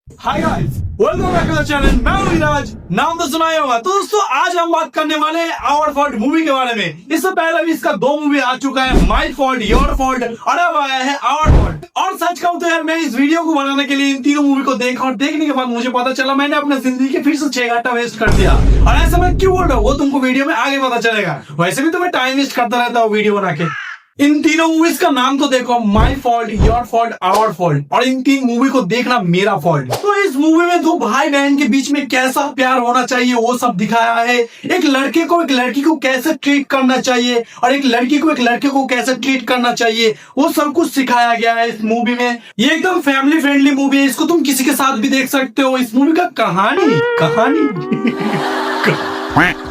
Hi guys, welcome back to the channel. मैं हूं विराज, नाम तो सुना ही होगा। तो दोस्तों आज हम बात करने वाले हैं आवर फॉल्ट मूवी के बारे में। इससे पहले भी इसका 2 मूवी आ चुका है, माय फॉल्ट, योर फॉल्ट, और अब आया है आवर फॉल्ट। और सच कहूं तो यार मैं इस वीडियो को बनाने के लिए इन तीनों मूवी को देखा और देखने के बाद मुझे पता चला मैंने अपने जिंदगी के फिर से 6 घंटा वेस्ट कर दिया। और ऐसा मैं क्यों बोल रहा हूँ वो तुमको वीडियो में आगे पता चलेगा। वैसे भी तो मैं टाइम वेस्ट करता रहता हूँ वीडियो बना के। इन तीनों मूवीज का नाम तो देखो, my fault, your fault, our fault, और इन 3 मूवी को देखना मेरा फॉल्ट। तो इस मूवी में 2 भाई बहन के बीच में कैसा प्यार होना चाहिए वो सब दिखाया है। एक लड़के को एक लड़की को कैसे ट्रीट करना चाहिए और एक लड़की को एक लड़के को कैसे ट्रीट करना चाहिए वो सब कुछ सिखाया गया है इस मूवी में। ये एकदम फैमिली फ्रेंडली मूवी है, इसको तुम किसी के साथ भी देख सकते हो। इस मूवी का कहानी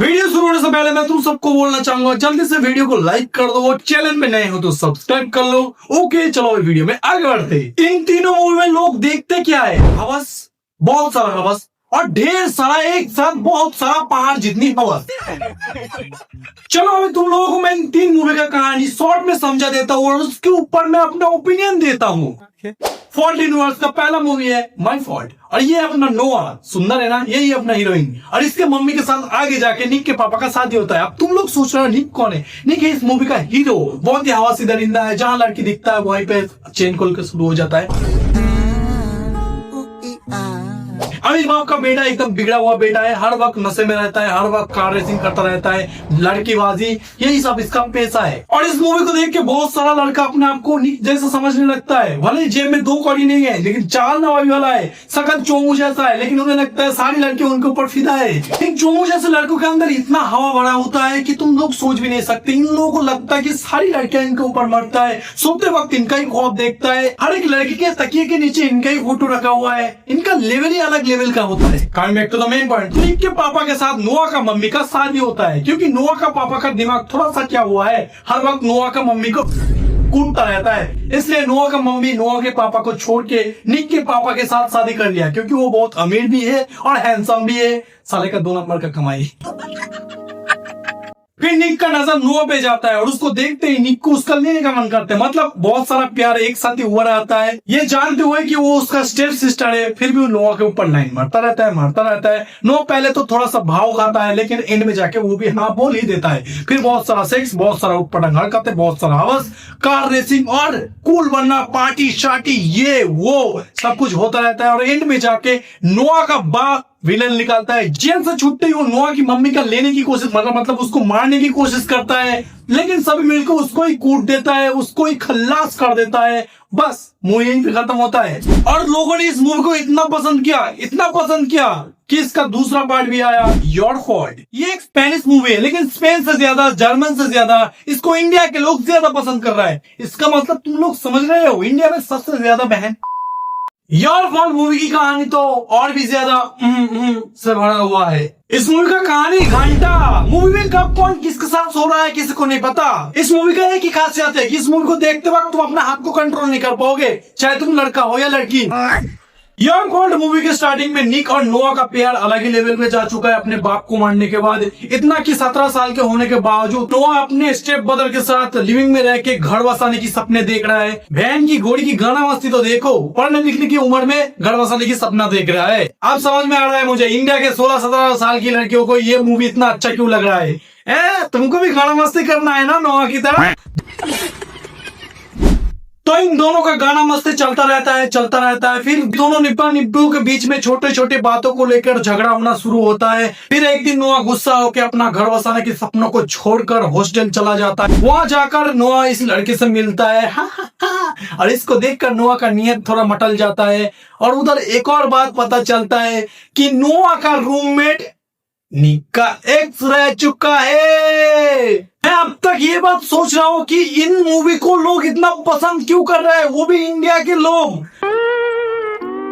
वीडियो शुरू होने से पहले मैं तुम सबको बोलना चाहूंगा जल्दी से वीडियो को लाइक कर दो और चैनल में नए हो तो सब्सक्राइब कर लो। ओके चलो वीडियो में आगे बढ़ते। इन तीनों मूवी में लोग देखते क्या है? हवस, बहुत सारा हवस और ढेर सारा एक साथ बहुत सारा पहाड़ जितनी हवस। चलो अभी तुम लोगों को मैं इन 3 मूवी का कहानी शॉर्ट में समझा देता हूँ और उसके ऊपर मैं अपना ओपिनियन देता हूँ। फॉल्ट यूनिवर्स का पहला मूवी है माय फॉल्ट और ये अपना नोआ, सुंदर है ना, यही अपना हीरोइन और इसके मम्मी के साथ आगे जाके निक के पापा का शादी होता है। अब तुम लोग सोच रहे हो निक कौन है? निक है इस मूवी का हीरो, बहुत ही हवासी दरिंदा है, जहां लड़की दिखता है वहीं पे चेन खोल के शुरू हो जाता है। अमीर बाप का बेटा एकदम बिगड़ा हुआ बेटा है, हर वक्त नशे में रहता है, हर वक्त कार रेसिंग करता रहता है, लड़कीबाजी, यही सब इसका पेशा है। और इस मूवी को देख के बहुत सारा लड़का अपने आप को निक जैसा समझने लगता है। भले जेब में 2 कौड़ी नहीं है लेकिन 4 नवाबी वाला है, शकल चोमू जैसा है, लेकिन उन्हें लगता है सारी लड़कियां उनके ऊपर फिदा है। इन चोमू जैसे लड़कों के अंदर इतना हवा भरा होता है कि तुम लोग सोच भी नहीं सकते। इन लोगों को लगता है कि सारी लड़कियां इनके ऊपर मरता है, सोते वक्त इनका ही ख्वाब देखता है, हर एक लड़की के तकिए के नीचे इनका ही फोटो रखा हुआ है। इनका लेवल ही अलग लेवल का होता है। Coming back to the main point, Nick के पापा के साथ नोआ का मम्मी का शादी होता है क्योंकि नोआ का पापा का दिमाग थोड़ा सा क्या हुआ है, हर वक्त नोआ का मम्मी को कूटता रहता है। इसलिए नोआ का मम्मी नोआ के पापा को छोड़ के निक के पापा के साथ शादी कर लिया क्योंकि वो बहुत अमीर भी है और हैंडसम भी है। साले का 2 नंबर का कमाई। फिर निक का नजर नोआ पे जाता है और उसको देखते ही निक को उसका लेने का मन करता है। मतलब बहुत सारा प्यार एक साथ ही हुआ रहता है, ये जानते हुए कि वो उसका स्टेप सिस्टर है। फिर भी वो नोआ के ऊपर लाइन मारता रहता है। नोआ पहले तो थोड़ा सा भाव खाता है लेकिन एंड में जाके वो भी हाँ बोल ही देता है। फिर बहुत सारा सेक्स, बहुत सारा उटपटांग हरकतें, बहुत सारा हवस, कार रेसिंग और कूल बनना, पार्टी शार्टी, ये वो सब कुछ होता रहता है। और एंड में जाके नोआ का बाप विलन निकालता है। जेल से छूटते ही वो नोआ की मम्मी का लेने की कोशिश, मतलब उसको मारने की कोशिश करता है, लेकिन सभी मिलकर उसको ही कूट देता है, उसको ही खल्लास कर देता है। बस मूवी यहीं पे खत्म होता है। और लोगों ने इस मूवी को इतना पसंद किया कि इसका दूसरा पार्ट भी आया, योर फॉल्ट। ये एक स्पेनिश मूवी है लेकिन स्पेन से ज्यादा, जर्मन से ज्यादा इसको इंडिया के लोग ज्यादा पसंद कर रहा है। इसका मतलब तुम लोग समझ रहे हो, इंडिया में सबसे ज्यादा बहन। योर फॉल्ट मूवी की कहानी तो और भी ज्यादा से भरा हुआ है। इस मूवी का कहानी घंटा, मूवी में कब कौन किसके साथ सो रहा है किसी को नहीं पता। इस मूवी का एक ही खासियत है कि इस मूवी को देखते वक्त तुम अपना हाथ को कंट्रोल नहीं कर पाओगे, चाहे तुम लड़का हो या लड़की। योर फॉल्ट मूवी के स्टार्टिंग में निक और नोआ का प्यार अलग ही लेवल में जा चुका है अपने बाप को मारने के बाद। इतना कि 17 साल के होने के बावजूद नोआ अपने स्टेप ब्रदर के साथ लिविंग में रह के घर बसाने की सपने देख रहा है। बहन की घोड़ी की गाना मस्ती तो देखो, पढ़ने लिखने की उम्र में घर बसाने की सपना देख रहा है। अब समझ में आ रहा है मुझे इंडिया के 16-17 साल की लड़कियों को ये मूवी इतना अच्छा क्यों लग रहा है। तुमको भी गाना मस्ती करना है ना नोआ की तरह। तो इन दोनों का गाना मस्ती चलता रहता है। फिर दोनों निब्बों के बीच में छोटे छोटे बातों को लेकर झगड़ा होना शुरू होता है। फिर एक दिन नोआ गुस्सा होकर अपना घर बसाने के सपनों को छोड़कर हॉस्टल चला जाता है। वहां जाकर नोआ इस लड़के से मिलता है और इसको देखकर नोआ का नियत थोड़ा मटल जाता है। और उधर एक और बात पता चलता है कि नोआ का रूममेट निक का एक्स रह चुका है। मैं अब तक ये बात सोच रहा हूँ कि इन मूवी को लोग इतना पसंद क्यों कर रहे हैं, वो भी इंडिया के लोग।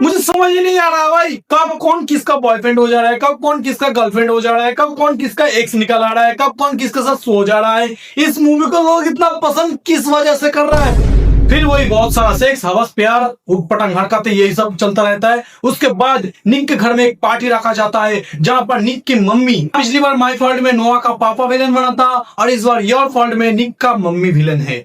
मुझे समझ ही नहीं आ रहा भाई, कब कौन किसका बॉयफ्रेंड हो जा रहा है, कब कौन किसका गर्लफ्रेंड हो जा रहा है, कब कौन किसका एक्स निकल आ रहा है, कब कौन किसके साथ सो जा रहा है। इस मूवी को लोग इतना पसंद किस वजह से कर रहा है? फिर वही बहुत सारा सेक्स, हवस, प्यार, उटपटांग हरकतें, यही सब चलता रहता है। उसके बाद निक के घर में एक पार्टी रखा जाता है जहां पर निक की मम्मी, पिछली बार माय फॉल्ट में नोआ का पापा विलन बना था और इस बार योर फॉल्ट में निक का मम्मी विलन है।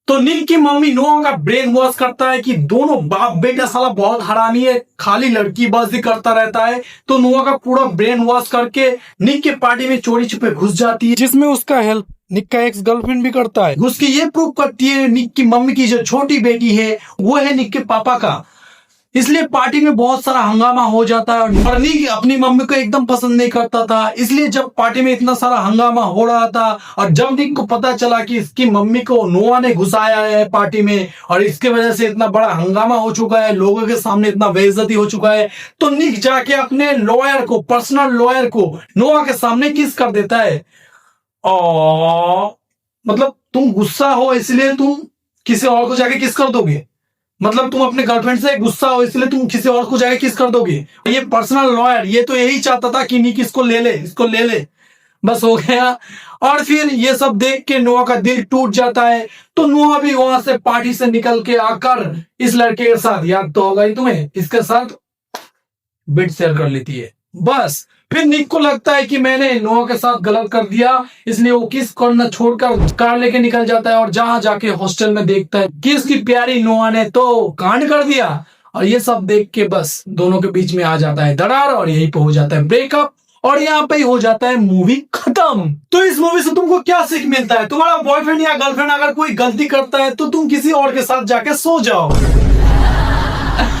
तो निक की मम्मी नोआ का ब्रेन वॉश करता है कि दोनों बाप बेटा साला बहुत हरामी है, खाली लड़की बाजी करता रहता है। तो नोआ का पूरा ब्रेन वॉश करके निक के पार्टी में चोरी छुपे घुस जाती है, जिसमें उसका हेल्प निक का एक्स गर्लफ्रेंड भी करता है। उसकी ये प्रूव करती है निक की मम्मी की जो छोटी बेटी है वो है निक के पापा का। इसलिए पार्टी में बहुत सारा हंगामा हो जाता है और निक अपनी मम्मी को एकदम पसंद नहीं करता था। इसलिए जब पार्टी में इतना सारा हंगामा हो रहा था और जब निक को पता चला कि इसकी मम्मी को नोआ ने घुसाया है पार्टी में और इसके वजह से इतना बड़ा हंगामा हो चुका है, लोगों के सामने इतना बेइज्जती हो चुका है, तो निक जाके अपने लॉयर को, पर्सनल लॉयर को नोआ के सामने किस कर देता है। मतलब तुम गुस्सा हो इसलिए तुम किसी और को जाके किस कर दोगे, मतलब तुम अपने गर्लफ्रेंड से गुस्सा हो इसलिए तुम किसी और को जाके किस कर दोगे। ये पर्सनल लॉयर ये तो यही चाहता था कि निक इसको ले ले, इसको ले ले, बस हो गया। और फिर ये सब देख के नोआ का दिल टूट जाता है। तो नोआ भी वहां से पार्टी से निकल के आकर इस लड़के के साथ, याद तो होगा ही तुम्हें, इसके साथ बेड शेयर कर लेती है। बस फिर निक को लगता है कि मैंने नोआ के साथ गलत कर दिया, इसलिए वो किस करना छोड़कर कार लेके निकल जाता है और जहां जाके हॉस्टल में देखता है कि इसकी प्यारी नोआ ने तो कांड कर दिया। और ये सब देख के बस दोनों के बीच में आ जाता है दरार और यहीं पे हो जाता है ब्रेकअप और यहाँ पे ही हो जाता है मूवी खत्म। तो इस मूवी से तुमको क्या सीख मिलता है? तुम्हारा बॉयफ्रेंड या गर्लफ्रेंड अगर कोई गलती करता है तो तुम किसी और के साथ जाके सो जाओ।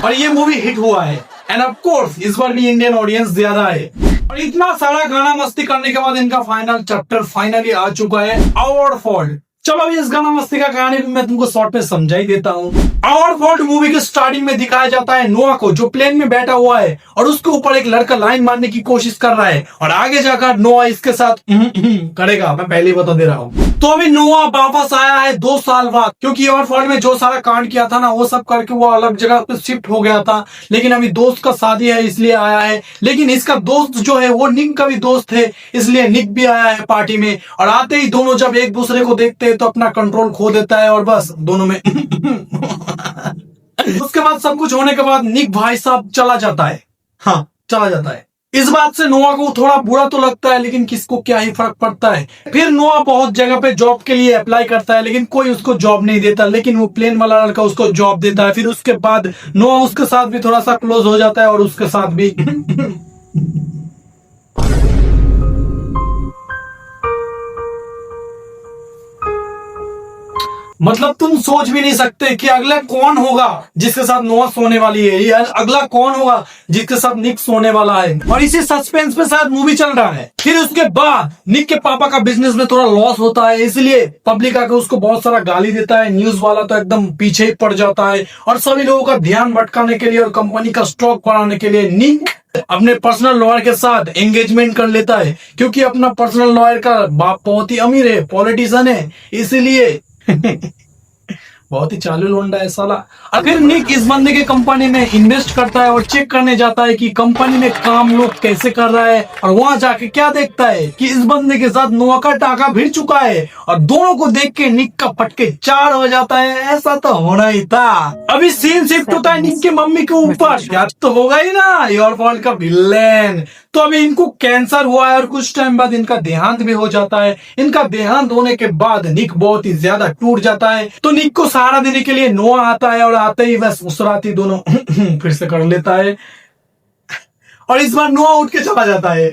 और ये मूवी हिट हुआ है एंड ऑफ कोर्स इस बार भी इंडियन ऑडियंस ज्यादा है। और इतना सारा गाना मस्ती करने के बाद इनका फाइनल चैप्टर फाइनली आ चुका है, आवर फॉल्ट। चलो अभी इस गाना मस्ती का कहानी भी मैं तुमको शॉर्ट में समझा ही देता हूँ। आवर फॉल्ट मूवी के स्टार्टिंग में दिखाया जाता है नोआ को जो प्लेन में बैठा हुआ है और उसके ऊपर एक लड़का लाइन मारने की कोशिश कर रहा है और आगे जाकर नोआ इसके साथ करेगा, मैं पहले ही बता दे रहा हूँ। तो अभी नोआ वापस आया है 2 साल बाद, क्योंकि आवर फॉल्ट में जो सारा कांड किया था ना वो सब करके वो अलग जगह पे शिफ्ट हो गया था, लेकिन अभी दोस्त का शादी है इसलिए आया है। लेकिन इसका दोस्त जो है वो निक का भी दोस्त है, इसलिए निक भी आया है पार्टी में। और आते ही दोनों जब एक दूसरे को देखते हैं तो अपना कंट्रोल खो देता है और बस दोनों में उसके बाद सब कुछ होने के बाद निक भाई साहब चला जाता है। हाँ, चला जाता है। इस बात से नोआ को थोड़ा बुरा तो लगता है, लेकिन किसको क्या ही फर्क पड़ता है। फिर नोआ बहुत जगह पे जॉब के लिए अप्लाई करता है, लेकिन कोई उसको जॉब नहीं देता, लेकिन वो प्लेन वाला लड़का उसको जॉब देता है। फिर उसके बाद नोआ उसके साथ भी थोड़ा सा क्लोज हो जाता है और उसके साथ भी मतलब तुम सोच भी नहीं सकते कि अगला कौन होगा जिसके साथ नोआ सोने वाली है, या अगला कौन होगा जिसके साथ निक सोने वाला है। और इसी सस्पेंस में शायद मूवी चल रहा है। फिर उसके बाद निक के पापा का बिजनेस में थोड़ा लॉस होता है, इसलिए पब्लिक आकर उसको बहुत सारा गाली देता है। न्यूज वाला तो एकदम पीछे ही पड़ जाता है और सभी लोगों का ध्यान भटकाने के लिए और कंपनी का स्टॉक बढ़ाने के लिए निक अपने पर्सनल लॉयर के साथ एंगेजमेंट कर लेता है, क्योंकि अपना पर्सनल लॉयर का बाप बहुत ही अमीर है, पॉलिटिशियन है, इसीलिए बहुत ही चालू लोंडा है साला। और फिर निक इस बंदे के कंपनी में इन्वेस्ट करता है और चेक करने जाता है कि कंपनी में काम लोग कैसे कर रहा है। और वहां जाके क्या देखता है कि इस बंदे के साथ नोआ का टाका भिड़ चुका है और दोनों को देख के निक का पटके 4 हो जाता है। ऐसा तो होना ही था। अभी सीन शिफ्ट होता है निक की मम्मी के ऊपर, क्या तो होगा ही ना, योर फॉल्ट का विलेन। तो अभी इनको कैंसर हुआ है और कुछ टाइम बाद इनका देहांत भी हो जाता है। इनका देहांत होने के बाद निक बहुत ही ज्यादा टूट जाता है। तो निक को सहारा देने के लिए नोआ आता है और आते ही बस उस रात ही दोनों फिर से कर लेता है और इस बार नोआ उठ के चला जाता है।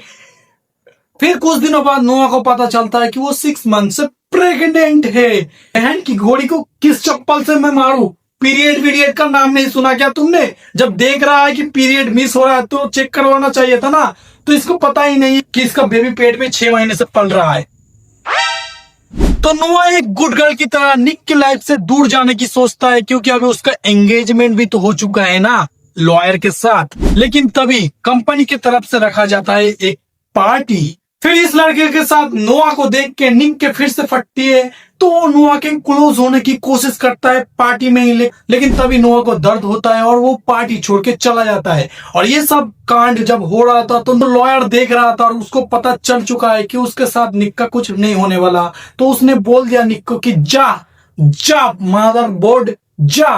फिर कुछ दिनों बाद नोआ को पता चलता है कि वो 6 मंथ से प्रेग्नेंट है। बहन की घोड़ी को किस चप्पल से मैं मारूं? पीरियड का नाम नहीं सुना क्या तुमने? जब देख रहा है कि पीरियड मिस हो रहा है तो चेक करवाना चाहिए था ना। तो इसको पता ही नहीं कि इसका बेबी पेट में 6 महीने से पल रहा है। तो नोआ एक गुड गर्ल की तरह निक की लाइफ से दूर जाने की सोचता है, क्योंकि अभी उसका एंगेजमेंट भी तो हो चुका है ना लॉयर के साथ। लेकिन तभी कंपनी की तरफ से रखा जाता है एक पार्टी। फिर इस लड़के के साथ नोआ को देख के निक के फिर से फटती है, तो वो नोआ के क्लोज होने की कोशिश करता है पार्टी में ही, लेकिन तभी नोआ को दर्द होता है और वो पार्टी छोड़ के चला जाता है। और ये सब कांड जब हो रहा था तो लॉयर देख रहा था और उसको पता चल चुका है कि उसके साथ निक का कुछ नहीं होने वाला। तो उसने बोल दिया निक को कि जा जा मदर बोर्ड जा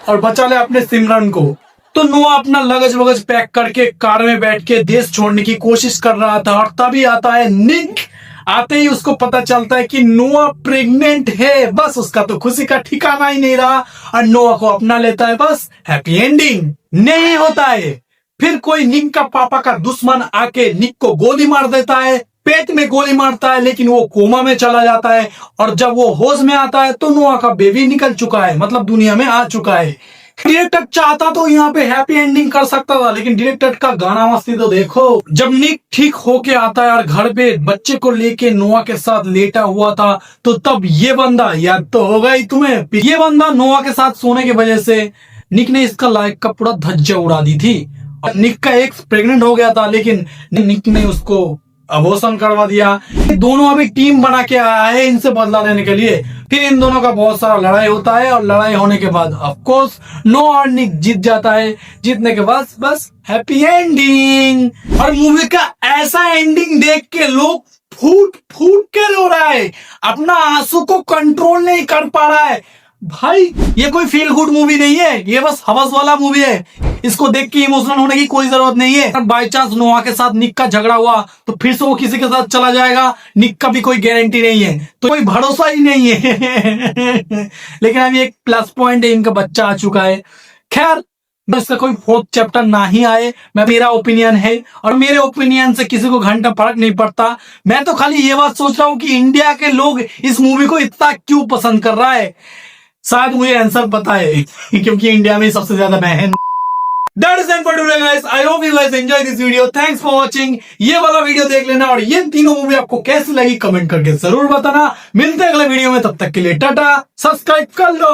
और बचा ले अपने सिमरन को। तो नोआ अपना लगेज वगज पैक करके कार में बैठ के देश छोड़ने की कोशिश कर रहा था और तभी आता है निक आते ही उसको पता चलता है कि नोआ प्रेग्नेंट है। बस उसका तो खुशी का ठिकाना ही नहीं रहा और नोआ को अपना लेता है। बस हैप्पी एंडिंग नहीं होता है। फिर कोई निक का पापा का दुश्मन आके निक को गोली मार देता है, पेट में गोली मारता है, लेकिन वो कोमा में चला जाता है। और जब वो होश में आता है तो नोआ का बेबी निकल चुका है, मतलब दुनिया में आ चुका है। डायरेक्टर चाहता तो यहाँ पे हैप्पी एंडिंग कर सकता था, लेकिन डायरेक्टर का गाना मस्ती तो देखो। जब निक ठीक होके आता है और घर पे बच्चे को लेके नोआ के साथ लेटा हुआ था, तो तब ये बंदा, याद तो होगा ही तुम्हें, ये बंदा नोआ के साथ सोने की वजह से निक ने इसका लाइफ का पूरा धज्जा उड़ा दी थी। और निक का एक्स प्रेग्नेंट हो गया था, लेकिन निक ने उसको अबॉर्शन करवा दिया। दोनों अभी टीम बना के आया है इनसे बदला लेने के लिए। फिर इन दोनों का बहुत सारा लड़ाई होता है और लड़ाई होने के बाद ऑफ कोर्स नोआ और निक जीत जाता है। जीतने के बाद बस हैप्पी एंडिंग। और मूवी का ऐसा एंडिंग देख के लोग फूट फूट के रो रहा है, अपना आंसू को कंट्रोल नहीं कर पा रहा है। भाई ये कोई फील गुड मूवी नहीं है, ये बस हवस वाला मूवी है। इसको देख के इमोशनल होने की कोई जरूरत नहीं है। अगर बाई चांस नोआ के साथ निक का झगड़ा हुआ तो फिर से वो किसी के साथ चला जाएगा, निक का भी कोई गारंटी नहीं है, तो कोई भरोसा ही नहीं है। लेकिन अभी एक प्लस पॉइंट है, इनका बच्चा आ चुका है। खैर इसका कोई 4th चैप्टर ना ही आए, मेरा ओपिनियन है, और मेरे ओपिनियन से किसी को घंटा फर्क नहीं पड़ता। मैं तो खाली ये बात सोच रहा हूँ कि इंडिया के लोग इस मूवी को इतना क्यों पसंद कर रहा है। शायद मुझे आंसर पता है, क्योंकि इंडिया में सबसे ज्यादा बहन। That is it for today guys. I hope you guys enjoy this video. Thanks for watching. ये वाला वीडियो देख लेना और ये तीनों मूवी आपको कैसी लगी कमेंट करके जरूर बताना। मिलते हैं अगले वीडियो में, तब तक के लिए टाटा, सब्सक्राइब कर लो।